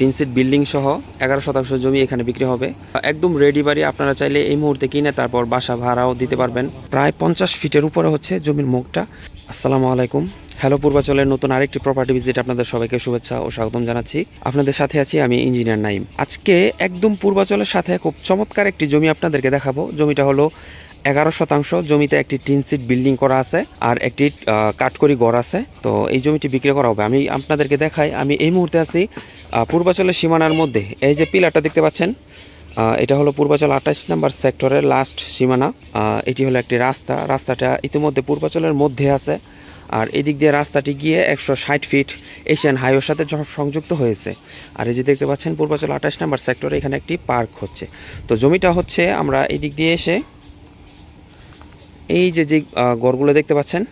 টিনসিট building সহ 11 শতাংশ জমি এখানে বিক্রি হবে। একদম রেডি বাড়ি, আপনারা চাইলে এই মুহূর্তে কিনে তারপর বাসা ভাড়াও দিতে পারবেন। প্রায় 50 ফিটের উপরে হচ্ছে জমির মুখটা। আসসালামু আলাইকুম, হ্যালো পূর্বাচলের নতুন আরেকটি প্রপার্টি ভিজিট আপনাদের সবাইকে শুভেচ্ছা ও স্বাগতম জানাচ্ছি। আপনাদের সাথে আছি আমি ইঞ্জিনিয়ার নাইম। আজকে একদম পূর্বাচলের সাথে খুব চমৎকার একটি জমি আপনাদেরকে দেখাবো। জমিটা হলো 11 শতাংশ। জমিতে একটি টিনসিট বিল্ডিং করা আছে আর একটি কাঠকড়ি ঘর আছে। তো এই জমিটি বিক্রি করা হবে। আমি আপনাদেরকে দেখাই, আমি এই মুহূর্তে আছি পূর্বাচলের সীমানার মধ্যে। এই যে পিলারটা দেখতে পাচ্ছেন, এটা হলো পূর্বাচল 28 নম্বর সেক্টরের লাস্ট সীমানা। এটি হলো একটি রাস্তাটা ইতিমধ্যে পূর্বাচলের মধ্যে আছে। আর এদিক দিয়ে রাস্তাটি গিয়ে 160 ফিট এশিয়ান হাইওয়ের সাথে সংযুক্ত হয়েছে। আর এই যে দেখতে পাচ্ছেন পূর্বাচল 28 নম্বর সেক্টরে এখানে একটি পার্ক হচ্ছে। তো জমিটা হচ্ছে, আমরা এদিক দিয়ে এসে এই যে ঘরগুলো দেখতে পাচ্ছেন,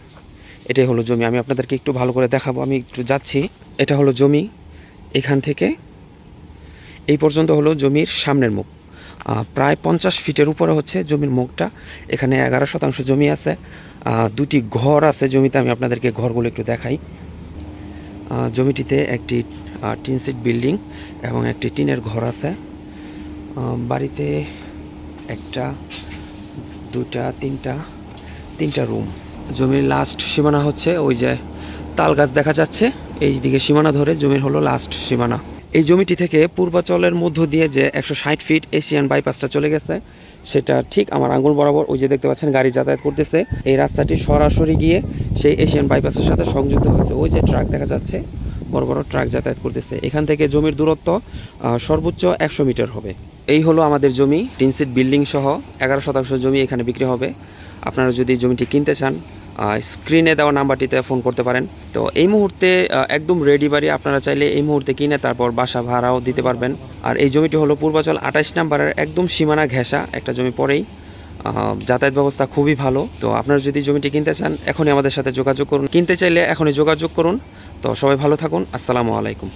এটাই হলো জমি। আমি আপনাদেরকে একটু ভালো করে দেখাবো, আমি একটু যাচ্ছি। এটা হলো জমি, এখান থেকে এই পর্যন্ত হলো জমির সামনের মুখ। প্রায় 50 ফিটের উপরে হচ্ছে জমির মুখটা। এখানে 11 শতাংশ জমি আছে, দুটি ঘর আছে জমিতে। আমি আপনাদেরকে ঘরগুলো একটু দেখাই। জমিটিতে একটি টিনসিট বিল্ডিং এবং একটি টিনের ঘর আছে। বাড়িতে একটা, দুটা, তিনটা রুম। জমির লাস্ট সীমানা হচ্ছে ওই যে তাল গাছ দেখা যাচ্ছে, এই দিকে সীমানা ধরে জমির হলো লাস্ট সীমানা। এই জমিটি থেকে পূর্বাচলের মধ্য দিয়ে যে 160 ফিট এশিয়ান বাইপাসটা চলে গেছে, সেটা ঠিক আমার আঙুল বরাবর ওই যে দেখতে পাচ্ছেন গাড়ি যাতায়াত করতেছে। এই রাস্তাটি সরাসরি গিয়ে সেই এশিয়ান বাইপাসের সাথে সংযুক্ত হয়েছে। ওই যে ট্রাক দেখা যাচ্ছে, বড় বড় ট্রাক যাতায়াত করতেছে। এখান থেকে জমির দূরত্ব সর্বোচ্চ 100 মিটার হবে। এই হলো আমাদের জমি, টিনসিট বিল্ডিং সহ 11 শতাংশ জমি এখানে বিক্রি হবে। আপনারা যদি জমিটি কিনতে চান, স্ক্রিনে দেওয়া নাম্বারটিতে ফোন করতে পারেন। তো এই মুহূর্তে একদম রেডি বাড়ি, আপনারা চাইলে এই মুহূর্তে কিনে তারপর বাসা ভাড়াও দিতে পারবেন। আর এই জমিটি হলো পূর্বাচল 28 নম্বরের একদম সীমানা ঘেঁষা একটা জমি পরেই। যাতায়াত ব্যবস্থা খুবই ভালো। তো আপনারা যদি জমিটি কিনতে চান, এখনই আমাদের সাথে যোগাযোগ করুন। কিনতে চাইলে এখনই যোগাযোগ করুন। তো সবাই ভালো থাকুন, আসসালামু আলাইকুম।